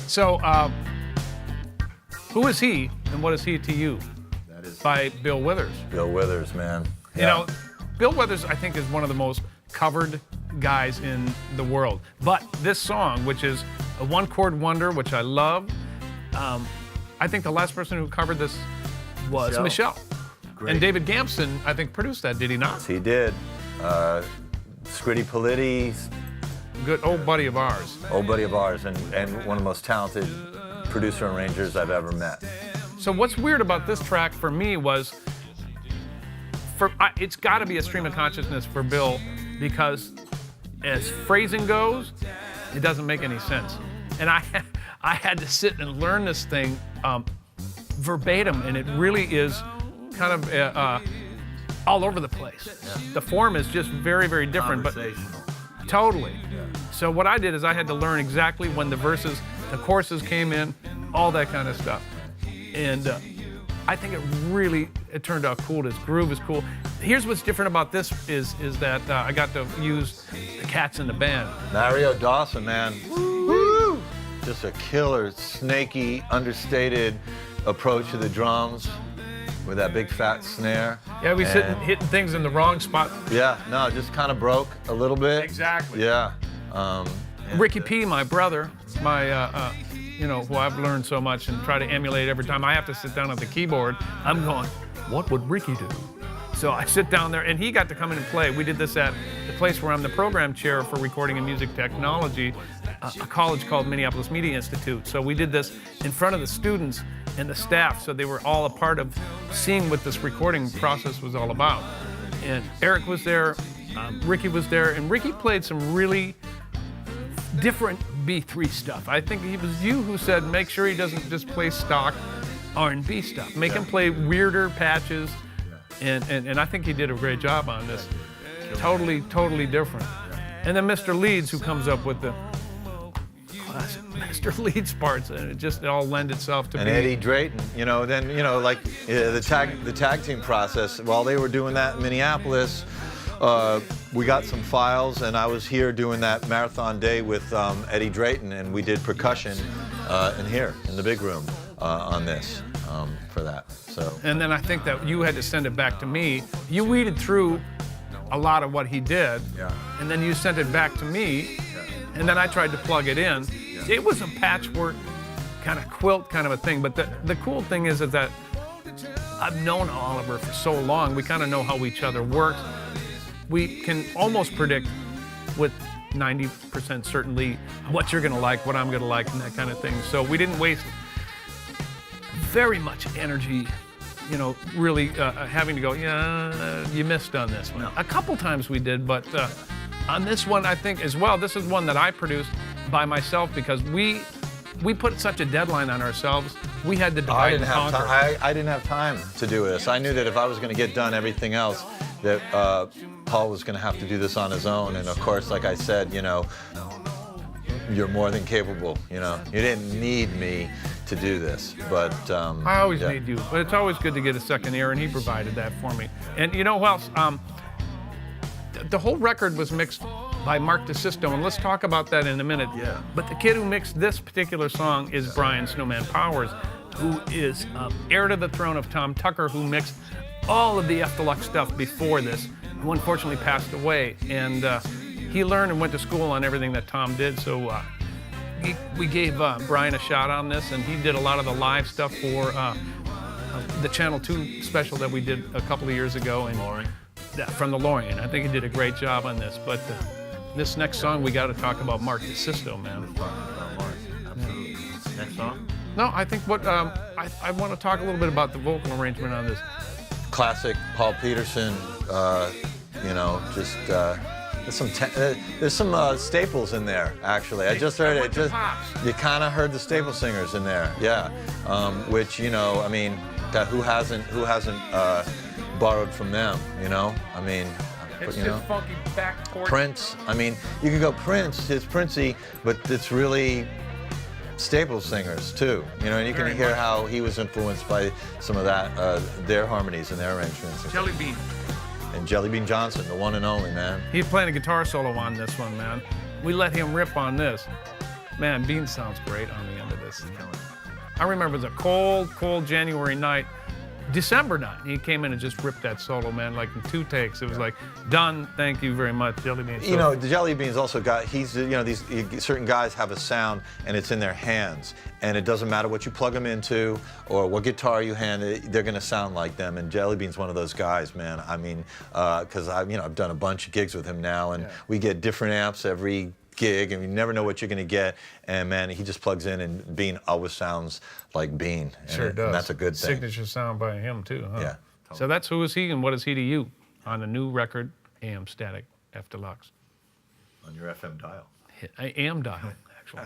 So, who is he and what is he to you? That is by Bill Withers. Bill Withers, man. You know, Bill Withers, I think, is one of the most covered guys in the world. But this song, which is a one-chord wonder, which I love, I think the last person who covered this was Michelle. Great. And David Gamson, I think, produced that, did he not? Yes, he did. Scritti Politti, Good old buddy of ours. old buddy of ours, and one of the most talented producer arrangers I've ever met. So what's weird about this track for me was, it's got to be a stream of consciousness for Bill, because as phrasing goes, it doesn't make any sense. And I had to sit and learn this thing verbatim, and it really is kind of all over the place. Yeah. The form is just very, very different. But totally. Yeah. So what I did is I had to learn exactly when the verses, the choruses came in, all that kind of stuff. And I think it turned out cool. This groove is cool. Here's what's different about this is that I got to use the cats in the band. Mario Dawson, man. Woo! Just a killer, snaky, understated approach to the drums with that big fat snare. Yeah, we hitting things in the wrong spot. Yeah, no, just kind of broke a little bit. Exactly. Yeah. Ricky P, my brother, who I've learned so much and try to emulate every time I have to sit down at the keyboard, I'm going, what would Ricky do? So I sit down there, and he got to come in and play. We did this at the place where I'm the program chair for recording and music technology, a college called Minneapolis Media Institute. So we did this in front of the students and the staff, so they were all a part of seeing what this recording process was all about. And Eric was there, Ricky was there, and Ricky played some really different B3 stuff. I think it was you who said make sure he doesn't just play stock R&B stuff. Make him play weirder patches, and I think he did a great job on this. Totally, totally different. And then Mr. Leeds, who comes up with the classic Mr. Leeds parts, and it all lend itself to. And Eddie Drayton, the tag team process. While they were doing that in Minneapolis, we got some files, and I was here doing that marathon day with Eddie Drayton, and we did percussion in here in the big room on this for that. So. And then I think that you had to send it back to me. You weeded through a lot of what he did, and then you sent it back to me, and then I tried to plug it in. It was a patchwork kind of quilt kind of a thing, but the cool thing is that I've known Oliver for so long. We kind of know how each other works. We can almost predict with 90% certainty what you're gonna like, what I'm gonna like, and that kind of thing. So we didn't waste very much energy, really having to go, you missed on this one. No. A couple times we did, but on this one, I think as well, this is one that I produced by myself because we put such a deadline on ourselves. We had to divide and conquer. I didn't have time to do this. I knew that if I was gonna get done everything else, that Paul was going to have to do this on his own. And of course, like I said, you're more than capable. You didn't need me to do this, but I always need you. But it's always good to get a second ear, and he provided that for me. And you know who else? The whole record was mixed by Mark DeSisto, and let's talk about that in a minute. Yeah. But the kid who mixed this particular song is Brian Snowman Powers, who is heir to the throne of Tom Tucker, who mixed all of the fDeluxe stuff before this, who unfortunately passed away. And he learned and went to school on everything that Tom did. So we gave Brian a shot on this, and he did a lot of the live stuff for the Channel 2 special that we did a couple of years ago. And from the Lorien. I think he did a great job on this. But this next song, we got to talk about Mark DeSisto, man. Absolutely. Next song? No, I think I want to talk a little bit about the vocal arrangement on this. Classic Paul Peterson, there's some staples in there, actually. I just heard it. You kind of heard the staple singers in there, yeah. Which, who hasn't borrowed from them, It's just funky backcourt. Prince, you could go Prince, it's Princey, but it's really staple singers too, and you can hear how he was influenced by some of that, their harmonies and their arrangements. Jelly Bean. And Jelly Bean Johnson, the one and only, man. He's playing a guitar solo on this one, man. We let him rip on this. Man, Bean sounds great on the end of this. I remember it was a cold, cold January night, December night. He came in and just ripped that solo, man, like in 2 takes. It was like, done, thank you very much, Jelly Bean. You know, the Jelly Bean's also got, you know, these certain guys have a sound and it's in their hands. And it doesn't matter what you plug them into or what guitar you hand, they're going to sound like them. And Jelly Bean's one of those guys, man. I mean, because I've done a bunch of gigs with him now, and we get different amps every gig, and you never know what you're going to get. And man, he just plugs in, and Bean always sounds like Bean. Sure does. And that's a good thing. Signature sound by him too, huh? Yeah. Totally. So that's Who Is He and What Is He to You on the new record, AM Static fDeluxe. On your FM dial. I am dial, actually.